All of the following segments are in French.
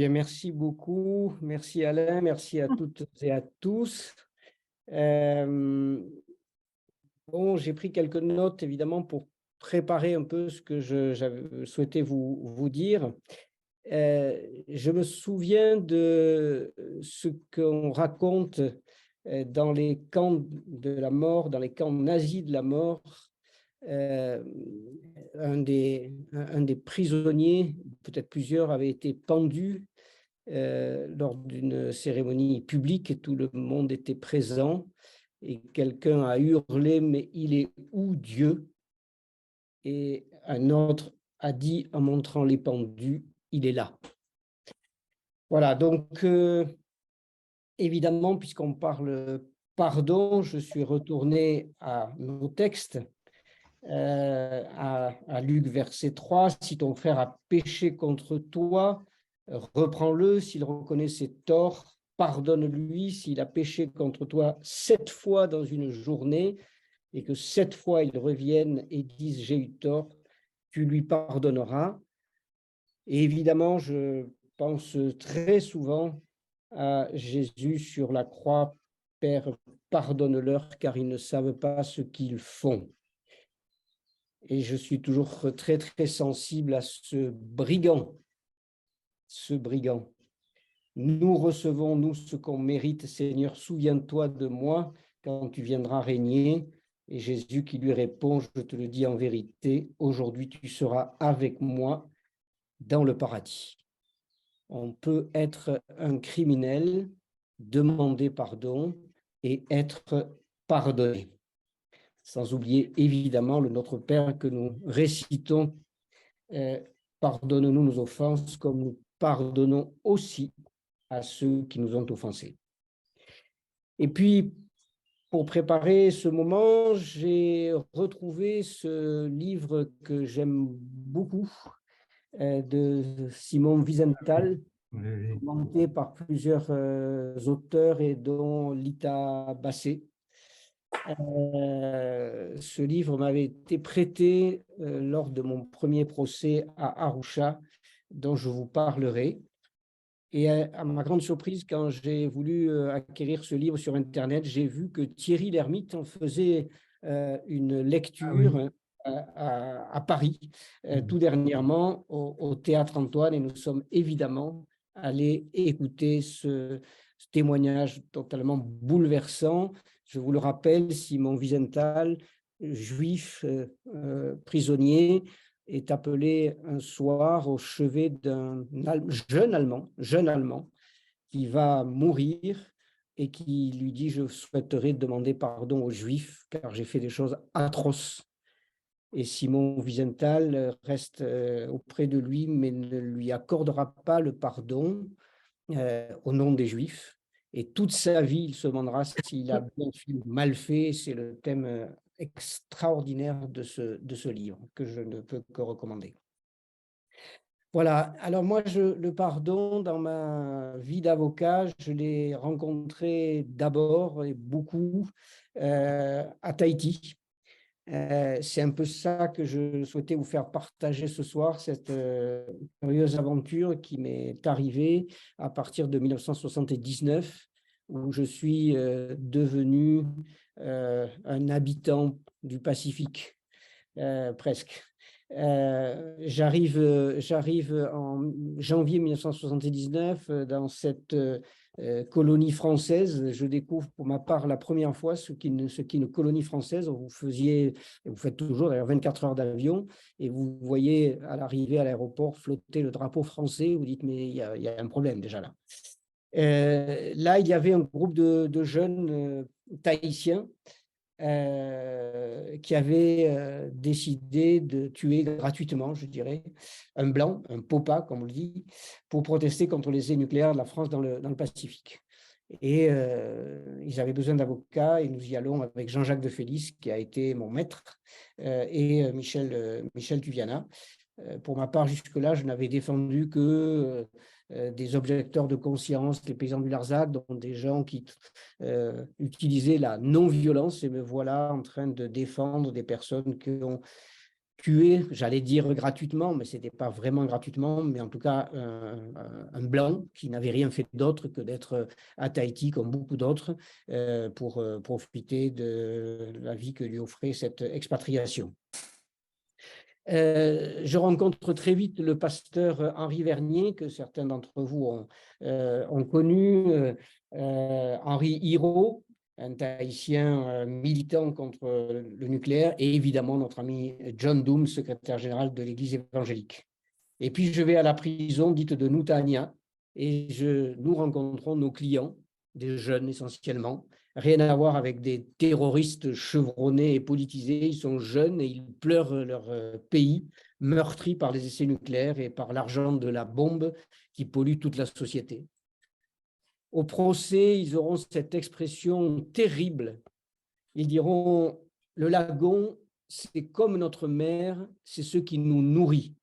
Bien, merci beaucoup. Merci Alain, merci à toutes et à tous. Euh, j'ai pris quelques notes évidemment pour préparer un peu ce que j'avais souhaité vous dire. Je me souviens de ce qu'on raconte dans les camps de la mort, dans les camps nazis de la mort. Euh, un des prisonniers, peut-être plusieurs, avaient été pendus lors d'une cérémonie publique et tout le monde était présent et quelqu'un a hurlé « Mais il est où Dieu ?» Et un autre a dit en montrant les pendus « Il est là ». Voilà, donc évidemment, puisqu'on parle pardon, je suis retourné à nos textes, à Luc verset 3, « Si ton frère a péché contre toi, reprends-le, s'il reconnaît ses torts, pardonne-lui, s'il a péché contre toi 7 fois dans une journée, et que 7 fois il revienne et dise j'ai eu tort, tu lui pardonneras. » Et évidemment, je pense très souvent à Jésus sur la croix, « Père, pardonne-leur car ils ne savent pas ce qu'ils font. » Et je suis toujours très, très sensible à ce brigand. Ce brigand. Nous recevons, nous, ce qu'on mérite. Seigneur, souviens-toi de moi quand tu viendras régner. Et Jésus qui lui répond, je te le dis en vérité, aujourd'hui tu seras avec moi dans le paradis. On peut être un criminel, demander pardon et être pardonné. Sans oublier évidemment le Notre Père que nous récitons. Pardonne-nous nos offenses comme nous pardonnons aussi à ceux qui nous ont offensés. Et puis, pour préparer ce moment, j'ai retrouvé ce livre que j'aime beaucoup de Simon Wiesenthal, commenté par plusieurs auteurs et dont Lita Bassé. Ce livre m'avait été prêté lors de mon premier procès à Arusha, dont je vous parlerai. Et à ma grande surprise, quand j'ai voulu acquérir ce livre sur Internet, j'ai vu que Thierry Lhermitte en faisait une lecture à Paris, tout dernièrement au Théâtre Antoine, et nous sommes évidemment allés écouter ce témoignage totalement bouleversant. Je vous le rappelle, Simon Wiesenthal, juif, prisonnier, est appelé un soir au chevet d'un jeune Allemand qui va mourir et qui lui dit « Je souhaiterais demander pardon aux Juifs car j'ai fait des choses atroces. » Et Simon Wiesenthal reste auprès de lui mais ne lui accordera pas le pardon au nom des Juifs. Et toute sa vie, il se demandera s'il a bien fait ou mal fait. C'est le thème extraordinaire de ce livre que je ne peux que recommander. Voilà, alors moi, le pardon, dans ma vie d'avocat, je l'ai rencontré d'abord et beaucoup à Tahiti. C'est un peu ça que je souhaitais vous faire partager ce soir, cette curieuse aventure qui m'est arrivée à partir de 1979, où je suis devenu un habitant du Pacifique, presque. J'arrive en janvier 1979 dans cette colonie française. Je découvre pour ma part la première fois ce qu'est une colonie française. Vous faites toujours d'ailleurs 24 heures d'avion et vous voyez à l'arrivée à l'aéroport flotter le drapeau français. Vous dites mais il y a un problème déjà là. Là, il y avait un groupe de jeunes tahitiens qui avait décidé de tuer gratuitement, je dirais, un blanc, un popa, comme on le dit, pour protester contre les essais nucléaires de la France dans le Pacifique. Et ils avaient besoin d'avocats et nous y allons avec Jean-Jacques de Félix, qui a été mon maître, et Michel Tuviana. Pour ma part, jusque-là, je n'avais défendu que des objecteurs de conscience, les paysans du Larzac, dont des gens qui utilisaient la non-violence, et me voilà en train de défendre des personnes qui ont tué, j'allais dire gratuitement, mais ce n'était pas vraiment gratuitement, mais en tout cas un blanc qui n'avait rien fait d'autre que d'être à Tahiti, comme beaucoup d'autres, pour profiter de la vie que lui offrait cette expatriation. Je rencontre très vite le pasteur Henri Vernier, que certains d'entre vous ont connu, Henri Hirault, un Tahitien militant contre le nucléaire, et évidemment notre ami John Doom, secrétaire général de l'Église évangélique. Et puis je vais à la prison dite de Nutania, et nous rencontrons nos clients, des jeunes essentiellement, rien à voir avec des terroristes chevronnés et politisés. Ils sont jeunes et ils pleurent leur pays, meurtri par les essais nucléaires et par l'argent de la bombe qui pollue toute la société. Au procès, ils auront cette expression terrible. Ils diront, le lagon, c'est comme notre mère, c'est ce qui nous nourrit.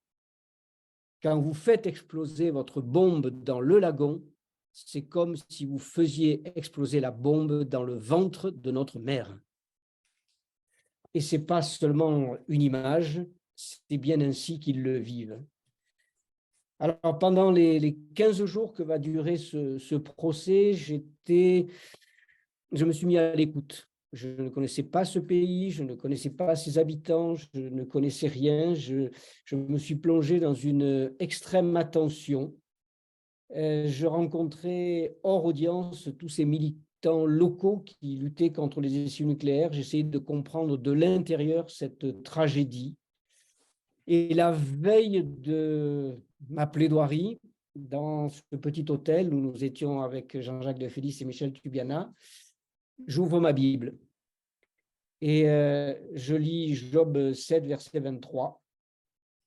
Quand vous faites exploser votre bombe dans le lagon, c'est comme si vous faisiez exploser la bombe dans le ventre de notre mère. Et ce n'est pas seulement une image, c'est bien ainsi qu'ils le vivent. Alors, pendant les 15 jours que va durer ce procès, je me suis mis à l'écoute. Je ne connaissais pas ce pays, je ne connaissais pas ses habitants, je ne connaissais rien. Je me suis plongé dans une extrême attention. Je rencontrais hors audience tous ces militants locaux qui luttaient contre les essais nucléaires. J'essayais de comprendre de l'intérieur cette tragédie. Et la veille de ma plaidoirie, dans ce petit hôtel où nous étions avec Jean-Jacques de Félix et Michel Tubiana, j'ouvre ma Bible et je lis Job 7, verset 23.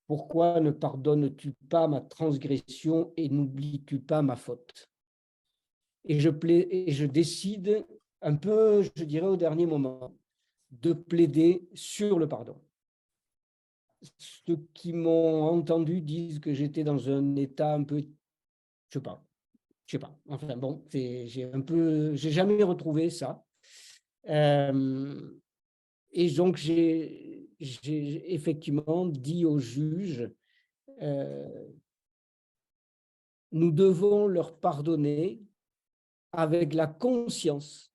Pourquoi ne pardonnes-tu pas ma transgression et n'oublies-tu pas ma faute? Et je décide un peu, je dirais au dernier moment, de plaider sur le pardon. Ceux qui m'ont entendu disent que j'étais dans un état un peu, je sais pas. Enfin bon, j'ai jamais retrouvé ça. Et donc j'ai effectivement dit au juge, nous devons leur pardonner avec la conscience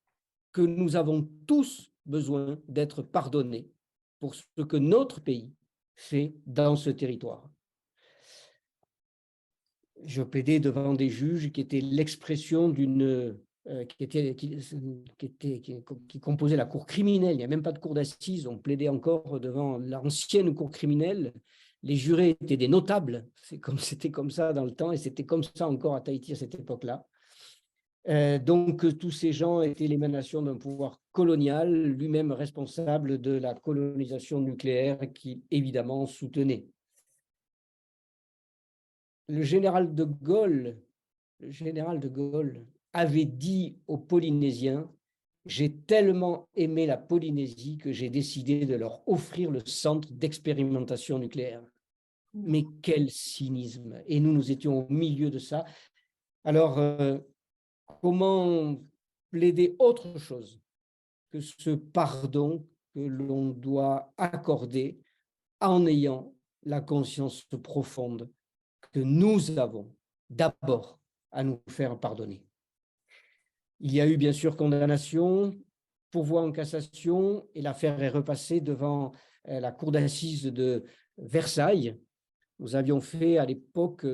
que nous avons tous besoin d'être pardonnés pour ce que notre pays fait dans ce territoire. Je plaidais devant des juges qui étaient l'expression qui composait la cour criminelle. Il n'y a même pas de cour d'assises. On plaidait encore devant l'ancienne cour criminelle. Les jurés étaient des notables. C'était comme ça dans le temps et c'était comme ça encore à Tahiti à cette époque-là. Donc, tous ces gens étaient l'émanation d'un pouvoir colonial, lui-même responsable de la colonisation nucléaire qu'il évidemment soutenait. Le général de Gaulle avait dit aux Polynésiens, j'ai tellement aimé la Polynésie que j'ai décidé de leur offrir le centre d'expérimentation nucléaire. Mais quel cynisme! Et nous étions au milieu de ça. Alors, comment plaider autre chose que ce pardon que l'on doit accorder en ayant la conscience profonde que nous avons d'abord à nous faire pardonner. Il y a eu bien sûr condamnation, pourvoi en cassation et l'affaire est repassée devant la cour d'assises de Versailles. Nous avions fait à l'époque,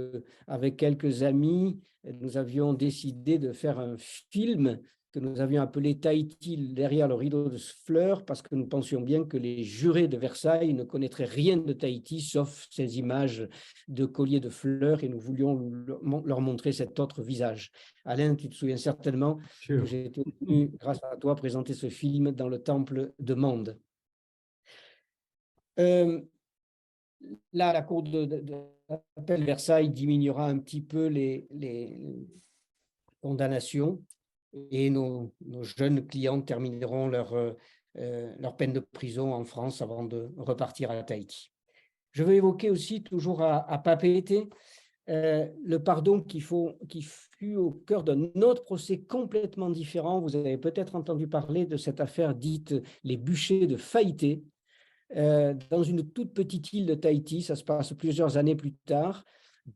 avec quelques amis, nous avions décidé de faire un film que nous avions appelé Tahiti derrière le rideau de fleurs parce que nous pensions bien que les jurés de Versailles ne connaîtraient rien de Tahiti sauf ces images de colliers de fleurs et nous voulions leur montrer cet autre visage. Alain, tu te souviens certainement que j'ai été venu, grâce à toi, présenter ce film dans le temple de Mende. Là, la cour d'appel Versailles diminuera un petit peu les condamnations et nos jeunes clients termineront leur peine de prison en France avant de repartir à Tahiti. Je veux évoquer aussi, toujours à Papeete, le pardon qui fut au cœur d'un autre procès complètement différent. Vous avez peut-être entendu parler de cette affaire dite les bûchers de Faïté. dans une toute petite île de Tahiti. Ça se passe plusieurs années plus tard.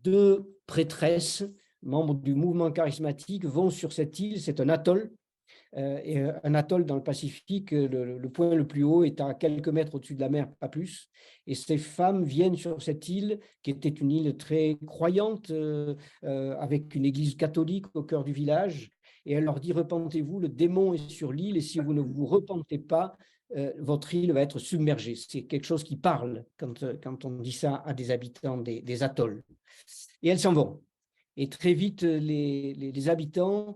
Deux prêtresses, membres du mouvement charismatique, vont sur cette île. C'est un atoll. Et un atoll dans le Pacifique, le point le plus haut est à quelques mètres au-dessus de la mer, pas plus. Et ces femmes viennent sur cette île, qui était une île très croyante, avec une église catholique au cœur du village. Et elle leur dit, repentez-vous, le démon est sur l'île, et si vous ne vous repentez pas, votre île va être submergée. C'est quelque chose qui parle quand on dit ça à des habitants des atolls. Et elles s'en vont. Et très vite, les habitants,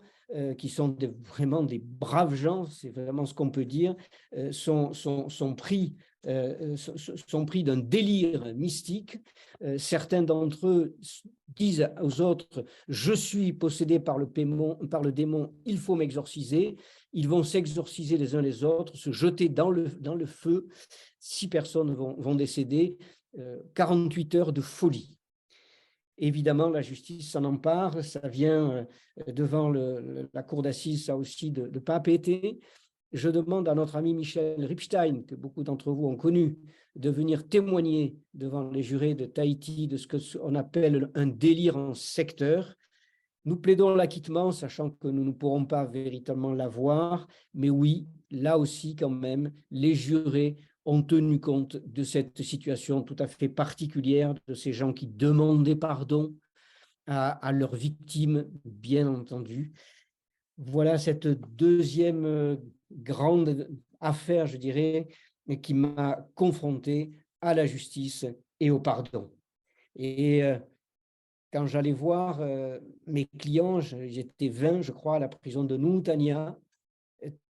qui sont vraiment des braves gens, c'est vraiment ce qu'on peut dire, sont pris d'un délire mystique. Certains d'entre eux disent aux autres, je suis possédé par le démon, il faut m'exorciser. Ils vont s'exorciser les uns les autres, se jeter dans le feu. 6 personnes vont décéder, 48 heures de folie. Évidemment, la justice s'en empare, ça vient devant la cour d'assises, ça aussi, de Papeete. Je demande à notre ami Michel Ripstein, que beaucoup d'entre vous ont connu, de venir témoigner devant les jurés de Tahiti de ce qu'on appelle un délire en secteur. Nous plaidons l'acquittement, sachant que nous ne pourrons pas véritablement l'avoir, mais oui, là aussi quand même, les jurés ont tenu compte de cette situation tout à fait particulière, de ces gens qui demandaient pardon à leurs victimes, bien entendu. Voilà cette deuxième grande affaire, je dirais, qui m'a confronté à la justice et au pardon. Et quand j'allais voir mes clients, j'étais 20, je crois, à la prison de Nuntania,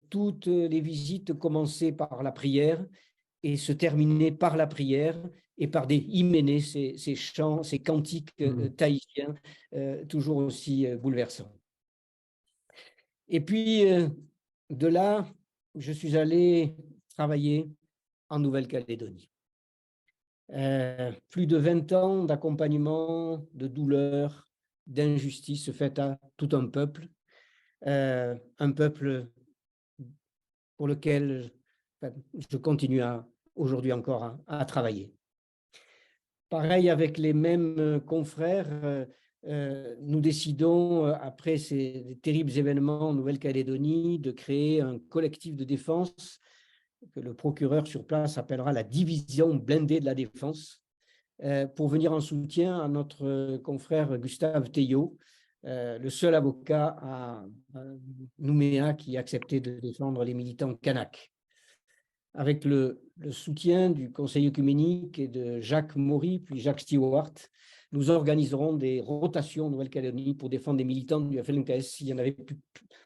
toutes les visites commençaient par la prière et se terminaient par la prière et par des hyménées, ces chants, ces cantiques tahitiens, toujours aussi bouleversants. Et puis, de là, je suis allé travailler en Nouvelle-Calédonie. Plus de 20 ans d'accompagnement, de douleur, d'injustice faite à tout un peuple pour lequel je continue aujourd'hui encore à travailler. Pareil avec les mêmes confrères, nous décidons, après ces terribles événements en Nouvelle-Calédonie, de créer un collectif de défense que le procureur sur place appellera la division blindée de la défense, pour venir en soutien à notre confrère Gustave Théot, le seul avocat à Nouméa qui acceptait de défendre les militants kanaks. Avec le soutien du Conseil œcuménique et de Jacques Maury, puis Jacques Stewart, nous organiserons des rotations en Nouvelle-Calédonie pour défendre des militants du FLNKS. Il y en avait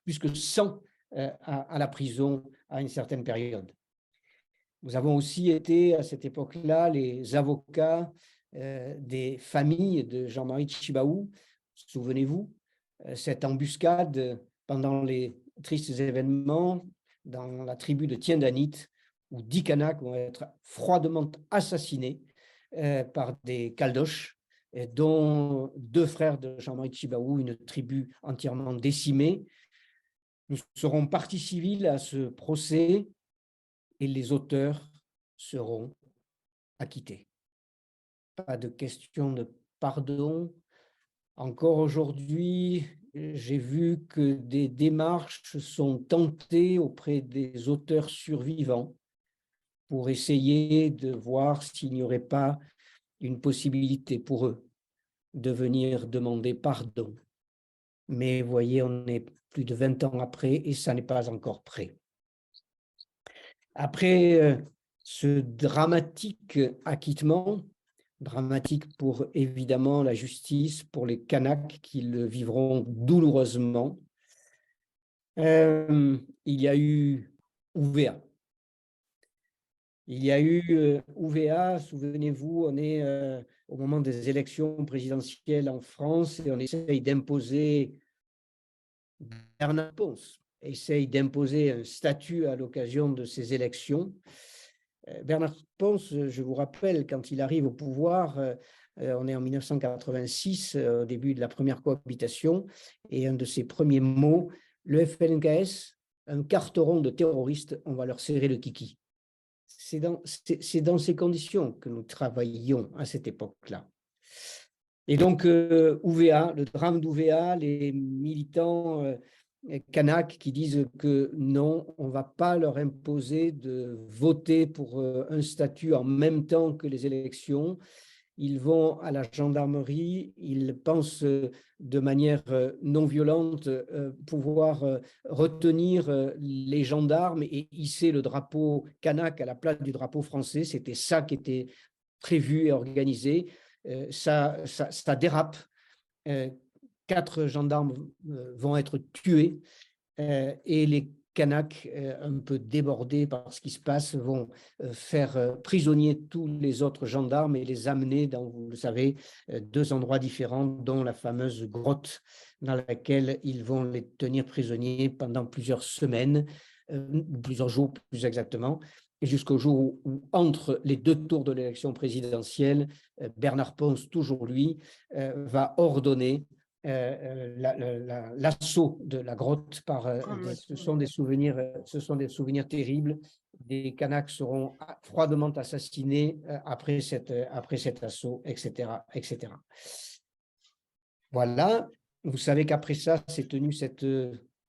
plus que 100 à la prison à une certaine période. Nous avons aussi été, à cette époque-là, les avocats des familles de Jean-Marie Tchibaou. Souvenez-vous, cette embuscade pendant les tristes événements dans la tribu de Tiendanit, où 10 Kanaks vont être froidement assassinés par des Caldoches, dont 2 frères de Jean-Marie Tchibaou, une tribu entièrement décimée. Nous serons partie civile à ce procès et les auteurs seront acquittés. Pas de question de pardon. Encore aujourd'hui, j'ai vu que des démarches sont tentées auprès des auteurs survivants pour essayer de voir s'il n'y aurait pas une possibilité pour eux de venir demander pardon. Mais voyez, on est plus de 20 ans après et ça n'est pas encore prêt. Après ce dramatique acquittement, dramatique pour évidemment la justice, pour les Kanaks qui le vivront douloureusement, il y a eu UVA. Il y a eu UVA, souvenez-vous, on est au moment des élections présidentielles en France et on essaye d'imposer, Bernard Ponce essaye d'imposer un statut à l'occasion de ces élections. Bernard Ponce, je vous rappelle, quand il arrive au pouvoir, on est en 1986, au début de la première cohabitation, et un de ses premiers mots, le FLNKS, un carteron de terroristes, on va leur serrer le kiki. c'est dans ces conditions que nous travaillions à cette époque-là. Et donc, UVA, le drame d'UVA, les militants Kanak qui disent que non, on ne va pas leur imposer de voter pour un statut en même temps que les élections. Ils vont à la gendarmerie, ils pensent de manière non violente pouvoir retenir les gendarmes et hisser le drapeau kanak à la place du drapeau français. C'était ça qui était prévu et organisé. Ça dérape. 4 gendarmes vont être tués et les Kanaks, un peu débordés par ce qui se passe, vont faire prisonnier tous les autres gendarmes et les amener dans, vous le savez, 2 endroits différents, dont la fameuse grotte dans laquelle ils vont les tenir prisonniers pendant plusieurs semaines, plusieurs jours plus exactement, et jusqu'au jour où, entre les 2 tours de l'élection présidentielle, Bernard Pons, toujours lui, va ordonner l'assaut de la grotte par ce sont des souvenirs terribles. Des Kanaks seront froidement assassinés après cet assaut, etc., etc. Voilà, vous savez qu'après ça, s'est tenue cette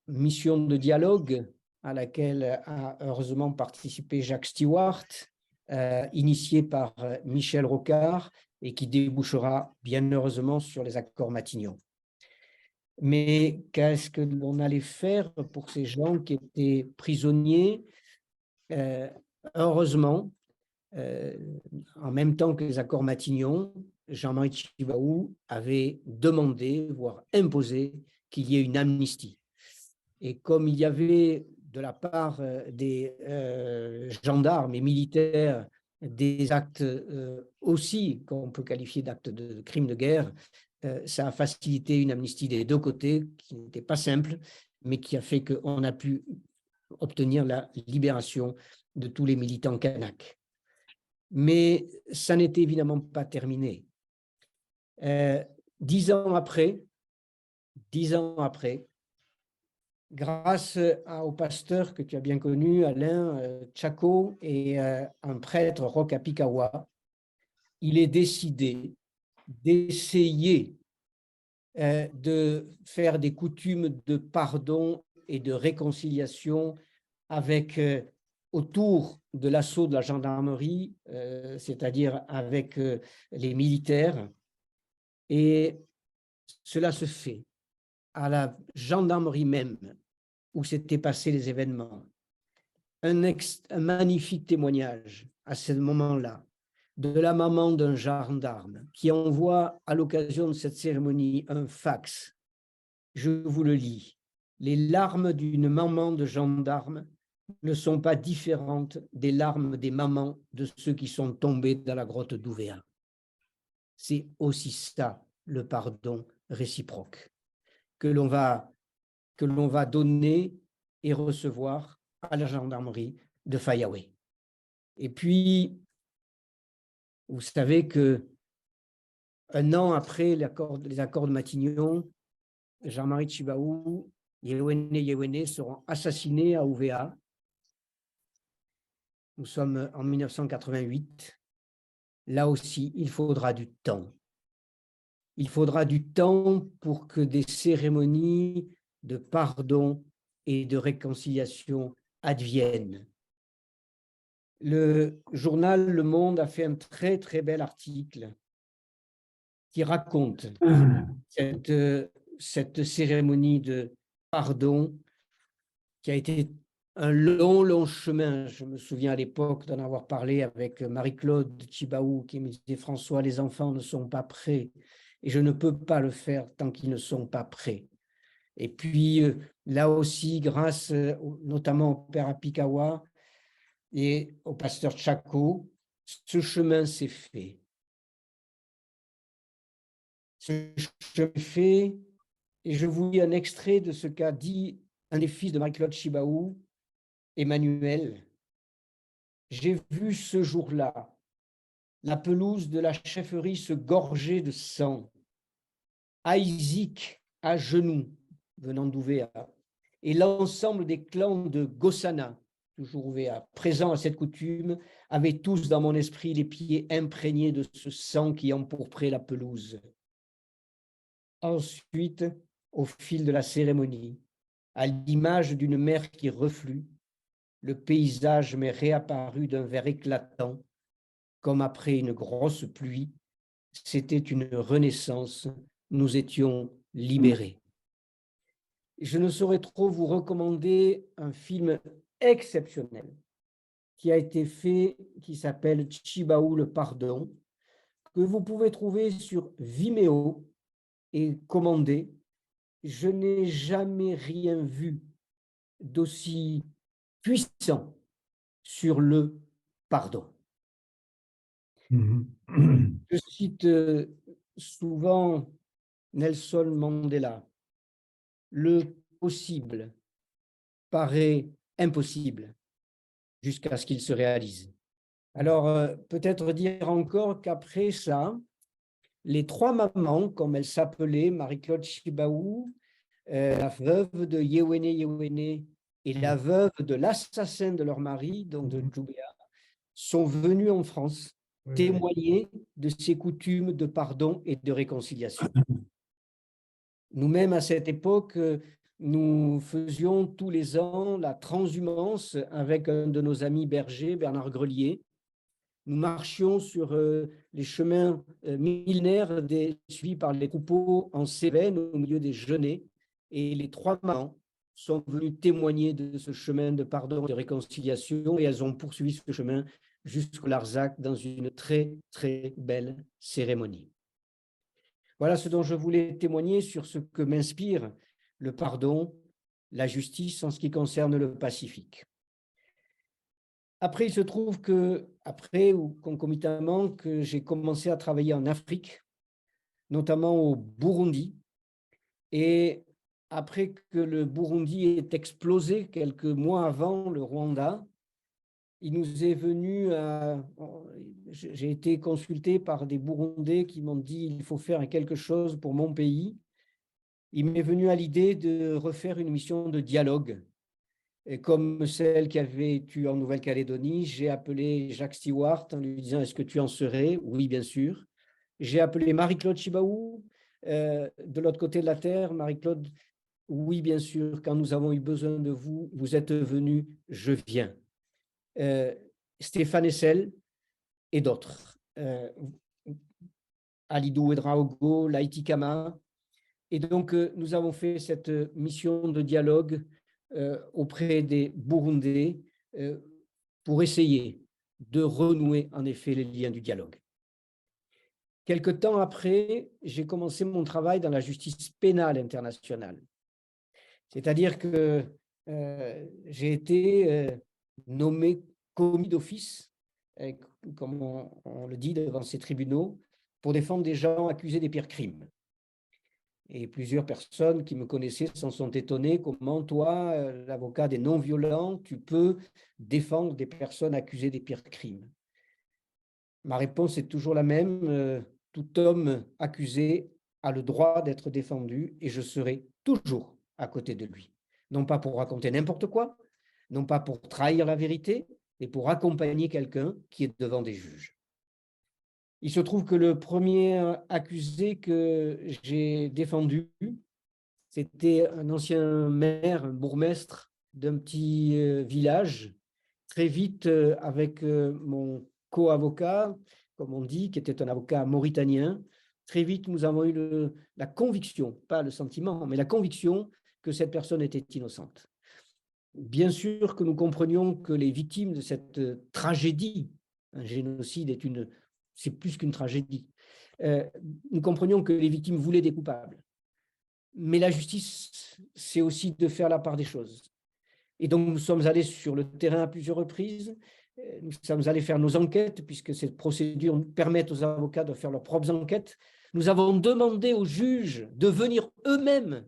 mission de dialogue à laquelle a heureusement participé Jacques Stewart, initié par Michel Rocard et qui débouchera bien heureusement sur les accords Matignon. Mais qu'est-ce que l'on allait faire pour ces gens qui étaient prisonniers? Heureusement, en même temps que les accords Matignon, Jean-Marie Tjibaou avait demandé, voire imposé, qu'il y ait une amnistie. Et comme il y avait de la part des gendarmes et militaires des actes aussi qu'on peut qualifier d'actes de crimes de guerre, ça a facilité une amnistie des 2 côtés qui n'était pas simple, mais qui a fait qu'on a pu obtenir la libération de tous les militants kanaks. Mais ça n'était évidemment pas terminé. 10 ans après, grâce au pasteur que tu as bien connu, Alain Tchako, et un prêtre, Roch Apikawa, il est décidé d'essayer de faire des coutumes de pardon et de réconciliation avec, autour de l'assaut de la gendarmerie, c'est-à-dire avec les militaires. Et cela se fait à la gendarmerie même où s'étaient passés les événements. Un magnifique témoignage à ce moment-là de la maman d'un gendarme qui envoie à l'occasion de cette cérémonie un fax. Je vous le lis. Les larmes d'une maman de gendarme ne sont pas différentes des larmes des mamans de ceux qui sont tombés dans la grotte d'Ouvéa. C'est aussi ça, le pardon réciproque, que l'on va donner et recevoir à la gendarmerie de Fayaoué. Et puis, vous savez que 1 an après les accords de Matignon, Jean-Marie Tjibaou, Yewene seront assassinés à Ouvéa. Nous sommes en 1988. Là aussi, il faudra du temps. Il faudra du temps pour que des cérémonies de pardon et de réconciliation adviennent. Le journal Le Monde a fait un très, très bel article qui raconte cette cérémonie de pardon qui a été un long, long chemin. Je me souviens à l'époque d'en avoir parlé avec Marie-Claude Tjibaou qui me disait « François, les enfants ne sont pas prêts et je ne peux pas le faire tant qu'ils ne sont pas prêts ». Et puis, là aussi, grâce notamment au père Apikawa et au pasteur Tchako, ce chemin s'est fait. Ce chemin s'est fait, et je vous lis un extrait de ce qu'a dit un des fils de Marie-Claude Tjibaou, Emmanuel. « J'ai vu ce jour-là la pelouse de la chefferie se gorger de sang, Aïzik à genoux, venant d'Ouvéa, et l'ensemble des clans de Gossana toujours ouvert, présent à cette coutume, avaient tous dans mon esprit les pieds imprégnés de ce sang qui empourprait la pelouse. Ensuite, au fil de la cérémonie, à l'image d'une mer qui reflue, le paysage m'est réapparu d'un vert éclatant, comme après une grosse pluie. C'était une renaissance, nous étions libérés. Je ne saurais trop vous recommander un film exceptionnel qui a été fait, qui s'appelle Chibaou le pardon, que vous pouvez trouver sur Vimeo et commander. Je n'ai jamais rien vu d'aussi puissant sur le pardon. Je cite souvent Nelson Mandela. Le possible paraît impossible jusqu'à ce qu'il se réalise. Alors, peut-être dire encore qu'après ça, les trois mamans, comme elle s'appelait, Marie-Claude Chibaou, la veuve de Yewene Yewene et la veuve de l'assassin de leur mari, donc de Djoubéa, sont venues en France témoigner de ces coutumes de pardon et de réconciliation. Nous-mêmes, à cette époque, nous faisions tous les ans la transhumance avec un de nos amis bergers, Bernard Grelier. Nous marchions sur les chemins millénaires suivis par les troupeaux en Cévennes au milieu des genêts. Et les trois mamans sont venues témoigner de ce chemin de pardon et de réconciliation et elles ont poursuivi ce chemin jusqu'au Larzac dans une très, très belle cérémonie. Voilà ce dont je voulais témoigner sur ce que m'inspire le pardon, la justice en ce qui concerne le Pacifique. Après, il se trouve que, après ou concomitamment, que j'ai commencé à travailler en Afrique, notamment au Burundi. Et après que le Burundi ait explosé quelques mois avant le Rwanda, il nous est venu j'ai été consulté par des Burundais qui m'ont dit il faut faire quelque chose pour mon pays. Il m'est venu à l'idée de refaire une mission de dialogue. Et comme celle qui avait été en Nouvelle-Calédonie, j'ai appelé Jacques Stewart en lui disant est-ce que tu en serais? Oui, bien sûr. J'ai appelé Marie-Claude Chibaou de l'autre côté de la terre. Marie-Claude, oui, bien sûr, quand nous avons eu besoin de vous, vous êtes venu, je viens. Stéphane Essel et d'autres. Alidou Ouedraogo, Laïti Kama. Et donc, nous avons fait cette mission de dialogue auprès des Burundais pour essayer de renouer en effet les liens du dialogue. Quelque temps après, j'ai commencé mon travail dans la justice pénale internationale. C'est-à-dire que j'ai été nommé commis d'office, comme on le dit devant ces tribunaux, pour défendre des gens accusés des pires crimes. Et plusieurs personnes qui me connaissaient s'en sont étonnées. Comment toi, l'avocat des non-violents, tu peux défendre des personnes accusées des pires crimes? Ma réponse est toujours la même. Tout homme accusé a le droit d'être défendu et je serai toujours à côté de lui. Non pas pour raconter n'importe quoi, non pas pour trahir la vérité, mais pour accompagner quelqu'un qui est devant des juges. Il se trouve que le premier accusé que j'ai défendu, c'était un ancien maire, un bourgmestre d'un petit village. Très vite, avec mon co-avocat, comme on dit, qui était un avocat mauritanien, très vite, nous avons eu la conviction, pas le sentiment, mais la conviction que cette personne était innocente. Bien sûr que nous comprenions que les victimes de cette tragédie, un génocide c'est plus qu'une tragédie, nous comprenions que les victimes voulaient des coupables. Mais la justice, c'est aussi de faire la part des choses. Et donc, nous sommes allés sur le terrain à plusieurs reprises. Nous sommes allés faire nos enquêtes, puisque cette procédure permet aux avocats de faire leurs propres enquêtes. Nous avons demandé aux juges de venir eux-mêmes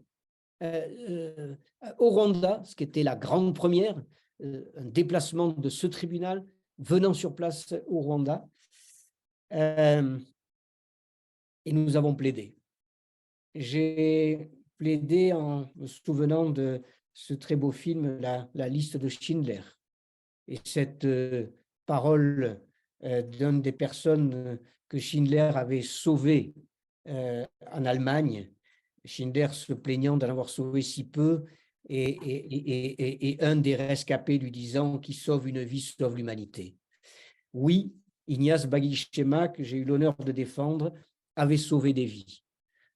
au Rwanda, ce qui était la grande première, un déplacement de ce tribunal venant sur place au Rwanda. Et nous avons plaidé. J'ai plaidé en me souvenant de ce très beau film, La liste de Schindler, Et cette parole d'une des personnes que Schindler avait sauvées en Allemagne, Schindler se plaignant d'en avoir sauvé si peu, et un des rescapés lui disant qui sauve une vie sauve l'humanité. Oui, Ignace Bagichema, que j'ai eu l'honneur de défendre, avait sauvé des vies.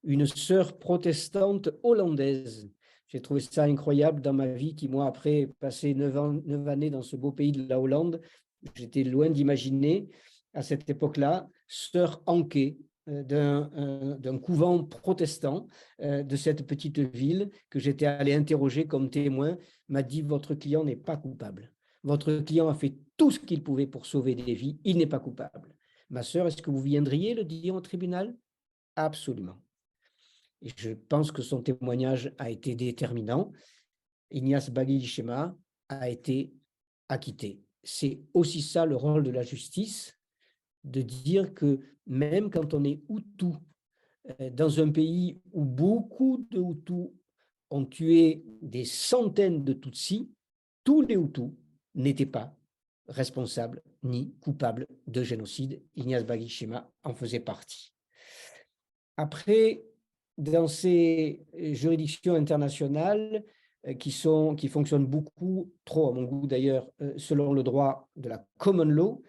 Une sœur protestante hollandaise. J'ai trouvé ça incroyable dans ma vie qui, moi, après passer 9 années dans ce beau pays de la Hollande, j'étais loin d'imaginer à cette époque-là, sœur Anke d'un couvent protestant de cette petite ville que j'étais allé interroger comme témoin, m'a dit: votre client n'est pas coupable. Votre client a fait tout ce qu'il pouvait pour sauver des vies, il n'est pas coupable. Ma sœur, est-ce que vous viendriez le dire au tribunal? Absolument. Et je pense que son témoignage a été déterminant. Ignace Bagichema a été acquitté. C'est aussi ça le rôle de la justice, de dire que même quand on est Hutu, dans un pays où beaucoup de Hutus ont tué des centaines de Tutsis, tous les Hutus n'étaient pas responsables ni coupables de génocide. Ignace Bagichema en faisait partie. Après, dans ces juridictions internationales qui fonctionnent beaucoup, trop à mon goût d'ailleurs, selon le droit de la common law,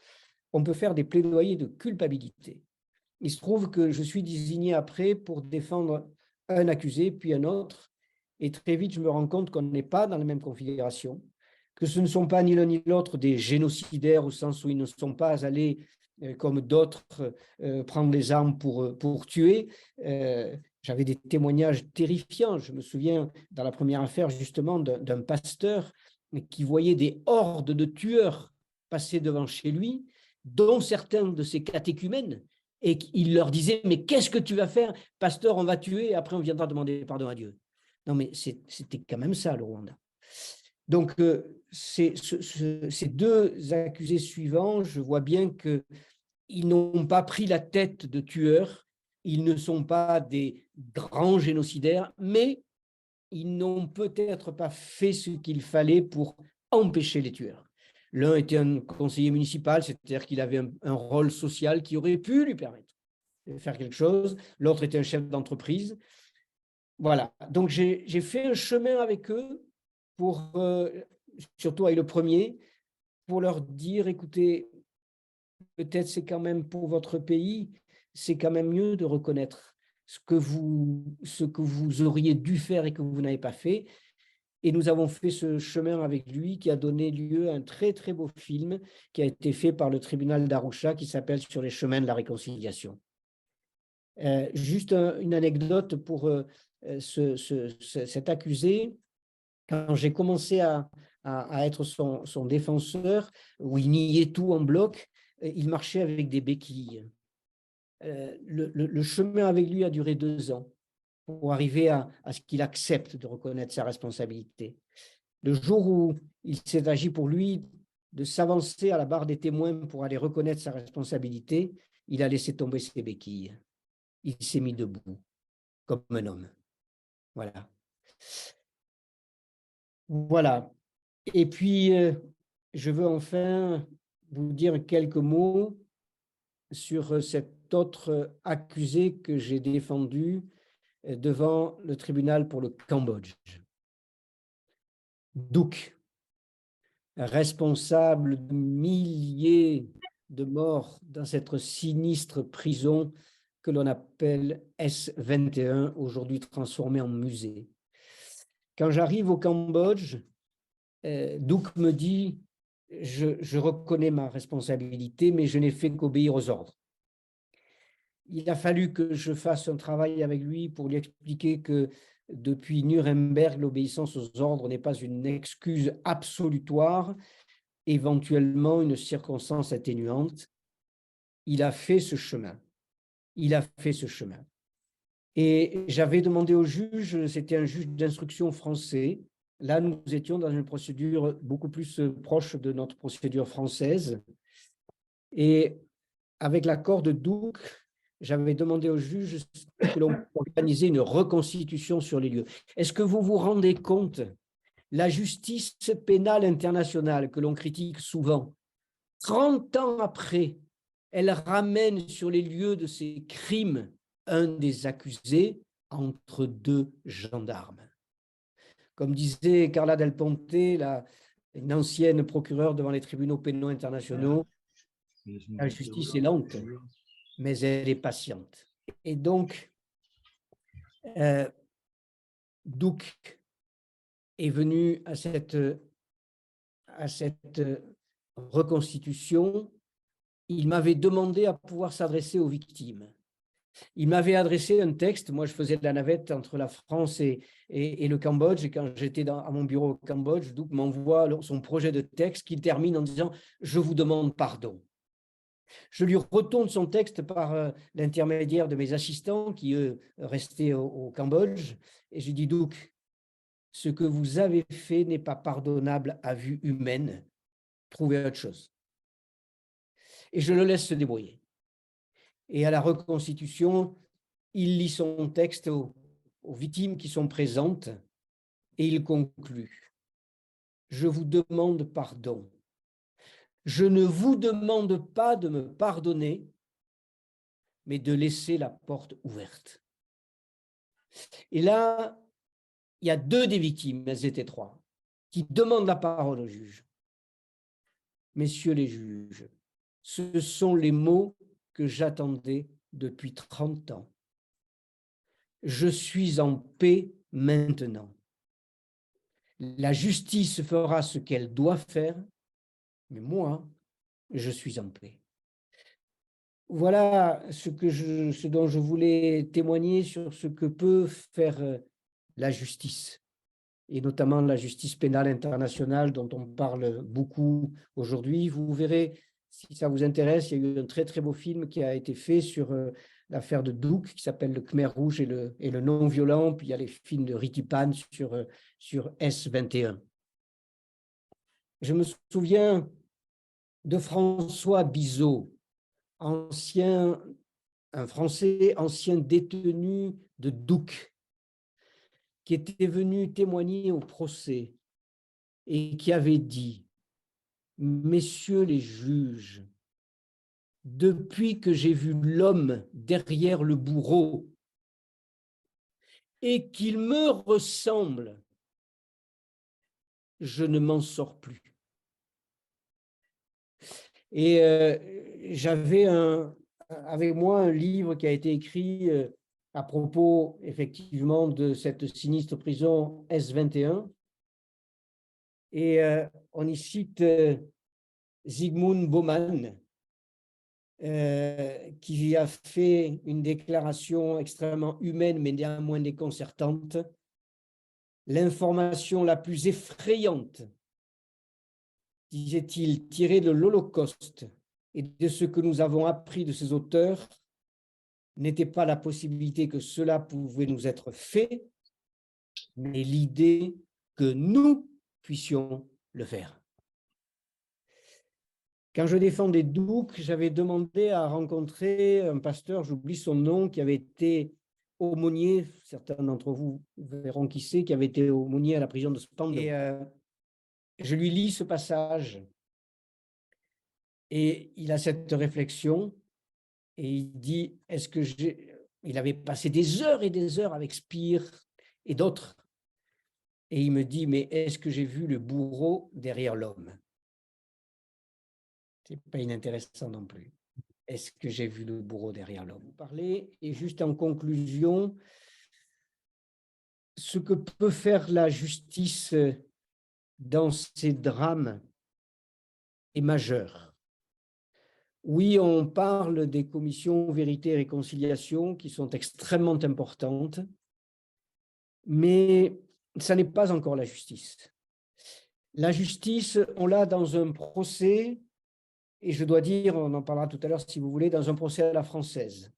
on peut faire des plaidoyers de culpabilité. Il se trouve que je suis désigné après pour défendre un accusé, puis un autre, et très vite je me rends compte qu'on n'est pas dans la même configuration, que ce ne sont pas ni l'un ni l'autre des génocidaires au sens où ils ne sont pas allés comme d'autres prendre les armes pour tuer. J'avais des témoignages terrifiants. Je me souviens dans la première affaire justement d'un pasteur qui voyait des hordes de tueurs passer devant chez lui, dont certains de ses catéchumènes, et il leur disait: mais qu'est-ce que tu vas faire, pasteur? On va tuer et après on viendra demander pardon à Dieu. Non, mais c'était quand même ça le Rwanda. Donc ces deux accusés suivants, je vois bien qu'ils n'ont pas pris la tête de tueurs, ils ne sont pas des grands génocidaires, mais ils n'ont peut-être pas fait ce qu'il fallait pour empêcher les tueurs. L'un était un conseiller municipal, c'est-à-dire qu'il avait un rôle social qui aurait pu lui permettre de faire quelque chose. L'autre était un chef d'entreprise. Voilà, donc j'ai fait un chemin avec eux, pour, surtout avec le premier, pour leur dire: écoutez, peut-être c'est quand même pour votre pays, c'est quand même mieux de reconnaître ce que vous auriez dû faire et que vous n'avez pas fait. Et nous avons fait ce chemin avec lui qui a donné lieu à un très, très beau film qui a été fait par le tribunal d'Arusha qui s'appelle Sur les chemins de la réconciliation. Juste une anecdote pour cet accusé. Quand j'ai commencé à être son défenseur, où il niait tout en bloc, il marchait avec des béquilles. Le chemin avec lui a duré 2 ans pour arriver à ce qu'il accepte de reconnaître sa responsabilité. Le jour où il s'est agi pour lui de s'avancer à la barre des témoins pour aller reconnaître sa responsabilité, il a laissé tomber ses béquilles. Il s'est mis debout, comme un homme. Voilà. Voilà. Et puis, je veux enfin vous dire quelques mots sur cet autre accusé que j'ai défendu devant le tribunal pour le Cambodge. Duk, responsable de milliers de morts dans cette sinistre prison que l'on appelle S21, aujourd'hui transformée en musée. Quand j'arrive au Cambodge, Duk me dit: je reconnais ma responsabilité, mais je n'ai fait qu'obéir aux ordres. Il a fallu que je fasse un travail avec lui pour lui expliquer que depuis Nuremberg, l'obéissance aux ordres n'est pas une excuse absolutoire, éventuellement une circonstance atténuante. Il a fait ce chemin. Il a fait ce chemin. Et j'avais demandé au juge, c'était un juge d'instruction français. Là, nous étions dans une procédure beaucoup plus proche de notre procédure française. Et avec l'accord de Duk, j'avais demandé au juge que l'on organise une reconstitution sur les lieux. Est-ce que vous vous rendez compte la justice pénale internationale que l'on critique souvent, 30 ans après, elle ramène sur les lieux de ces crimes un des accusés entre deux gendarmes. Comme disait Carla Del Ponte, une ancienne procureure devant les tribunaux pénaux internationaux, la justice est lente, mais elle est patiente. Et donc, Duc est venu à cette reconstitution. Il m'avait demandé à pouvoir s'adresser aux victimes. Il m'avait adressé un texte. Moi, je faisais de la navette entre la France et le Cambodge. Et quand j'étais à mon bureau au Cambodge, Duc m'envoie son projet de texte qu'il termine en disant « Je vous demande pardon ». Je lui retourne son texte par l'intermédiaire de mes assistants qui, eux, restaient au Cambodge. Et je dis « Duc, ce que vous avez fait n'est pas pardonnable à vue humaine. Trouvez autre chose. » Et je le laisse se débrouiller. Et à la reconstitution, il lit son texte aux victimes qui sont présentes et il conclut. Je vous demande pardon. Je ne vous demande pas de me pardonner, mais de laisser la porte ouverte. Et là, il y a deux des victimes, elles étaient trois, qui demandent la parole au juge. Messieurs les juges, ce sont les mots que j'attendais depuis 30 ans. Je suis en paix maintenant. La justice fera ce qu'elle doit faire, mais moi, je suis en paix. Voilà ce dont je voulais témoigner sur ce que peut faire la justice, et notamment la justice pénale internationale dont on parle beaucoup aujourd'hui. Vous verrez, si ça vous intéresse, il y a eu un très très beau film qui a été fait sur l'affaire de Duc, qui s'appelle Le Khmer Rouge et le non-violent. Puis il y a les films de Ricky Pan sur S21. Je me souviens de François Bizot, un Français ancien détenu de Duc, qui était venu témoigner au procès et qui avait dit « Messieurs les juges, depuis que j'ai vu l'homme derrière le bourreau et qu'il me ressemble, je ne m'en sors plus. » Et j'avais avec moi un livre qui a été écrit à propos effectivement de cette sinistre prison S21. Et on y cite Zygmunt Bauman, qui a fait une déclaration extrêmement humaine, mais néanmoins déconcertante. L'information la plus effrayante, disait-il, tirée de l'Holocauste et de ce que nous avons appris de ses auteurs, n'était pas la possibilité que cela pouvait nous être fait, mais l'idée que nous puissions le faire. Quand je défendais Duc, j'avais demandé à rencontrer un pasteur, j'oublie son nom, qui avait été aumônier, certains d'entre vous verront qui c'est, qui avait été aumônier à la prison de Spandau. Et je lui lis ce passage et il a cette réflexion et il dit, est-ce que il avait passé des heures et des heures avec Spire et d'autres, et il me dit, mais est-ce que j'ai vu le bourreau derrière l'homme? C'est pas inintéressant non plus. Est-ce que j'ai vu le bourreau derrière l'homme? Vous parlez, et juste en conclusion, ce que peut faire la justice dans ces drames est majeur. Oui, on parle des commissions vérité et réconciliation qui sont extrêmement importantes, mais ça n'est pas encore la justice. La justice, on l'a dans un procès, et je dois dire, on en parlera tout à l'heure si vous voulez, dans un procès à la française.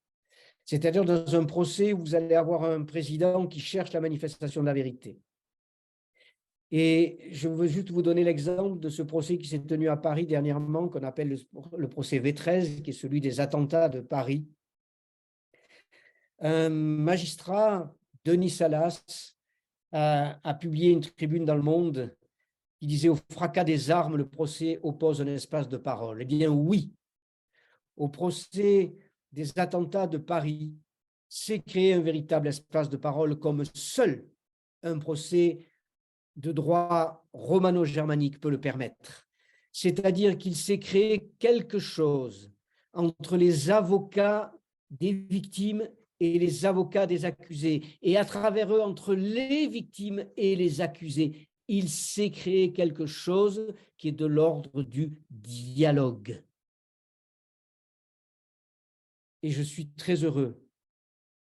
C'est-à-dire dans un procès où vous allez avoir un président qui cherche la manifestation de la vérité. Et je veux juste vous donner l'exemple de ce procès qui s'est tenu à Paris dernièrement, qu'on appelle le procès V13, qui est celui des attentats de Paris. Un magistrat, Denis Salas, a publié une tribune dans Le Monde qui disait « Au fracas des armes, le procès oppose un espace de parole ». Eh bien oui, au procès des attentats de Paris, s'est créé un véritable espace de parole comme seul un procès de droit romano-germanique peut le permettre. C'est-à-dire qu'il s'est créé quelque chose entre les avocats des victimes et les avocats des accusés, et à travers eux, entre les victimes et les accusés, il s'est créé quelque chose qui est de l'ordre du dialogue. Et je suis très heureux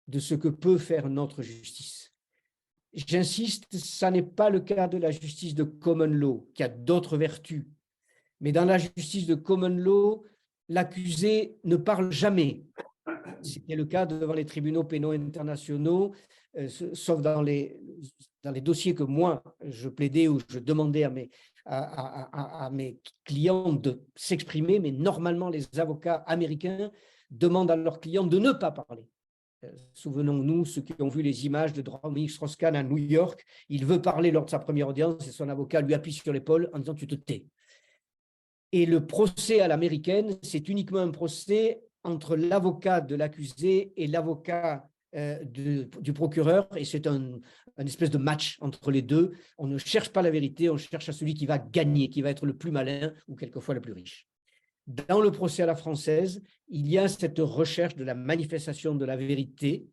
de ce que peut faire notre justice. J'insiste, ça n'est pas le cas de la justice de common law, qui a d'autres vertus. Mais dans la justice de common law, l'accusé ne parle jamais. C'était le cas devant les tribunaux pénaux internationaux, sauf dans les dossiers que moi, je plaidais ou je demandais à mes clients de s'exprimer, mais normalement, les avocats américains demandent à leurs clients de ne pas parler. Souvenons-nous, ceux qui ont vu les images de Dominique Strauss-Kahn à New York, il veut parler lors de sa première audience et son avocat lui appuie sur l'épaule en disant « tu te tais ». Et le procès à l'américaine, c'est uniquement un procès entre l'avocat de l'accusé et l'avocat du procureur, et c'est un espèce de match entre les deux. On ne cherche pas la vérité, on cherche à celui qui va gagner, qui va être le plus malin ou quelquefois le plus riche. Dans le procès à la française, il y a cette recherche de la manifestation de la vérité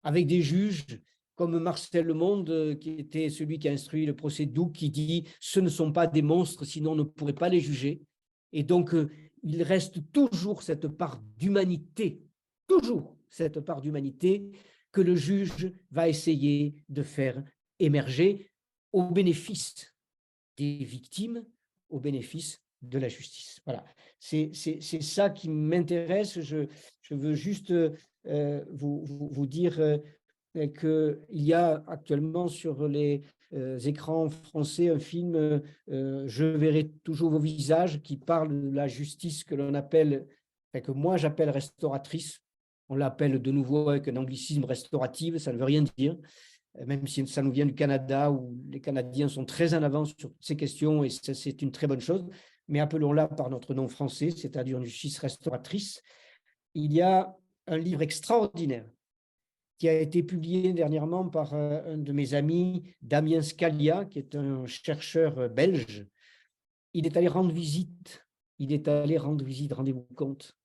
avec des juges comme Marcel Lemonde, qui était celui qui a instruit le procès Doux, qui dit « ce ne sont pas des monstres, sinon on ne pourrait pas les juger ». Et donc, il reste toujours cette part d'humanité, toujours cette part d'humanité que le juge va essayer de faire émerger au bénéfice des victimes, au bénéfice de la justice. Voilà, c'est ça qui m'intéresse. Je veux juste vous dire qu'il y a actuellement sur les écrans français un film Je verrai toujours vos visages, qui parle de la justice que l'on appelle, que moi j'appelle restauratrice. On l'appelle de nouveau avec un anglicisme restaurative, ça ne veut rien dire, même si ça nous vient du Canada, où les Canadiens sont très en avance sur ces questions, et c'est une très bonne chose, mais appelons-la par notre nom français, c'est-à-dire une justice restauratrice. Il y a un livre extraordinaire qui a été publié dernièrement par un de mes amis, Damien Scalia, qui est un chercheur belge. Il est allé rendre visite, rendez-vous compte,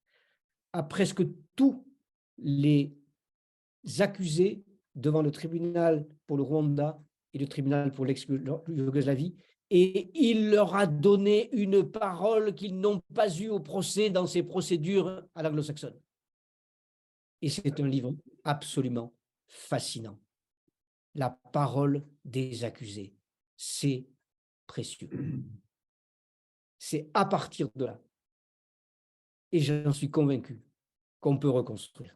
à presque tous les accusés devant le tribunal pour le Rwanda et le tribunal pour l'ex-Yougoslavie, et il leur a donné une parole qu'ils n'ont pas eue au procès dans ces procédures à l'anglo-saxonne. Et c'est un livre absolument fascinant. La parole des accusés, c'est précieux. C'est à partir de là, et j'en suis convaincu, qu'on peut reconstruire.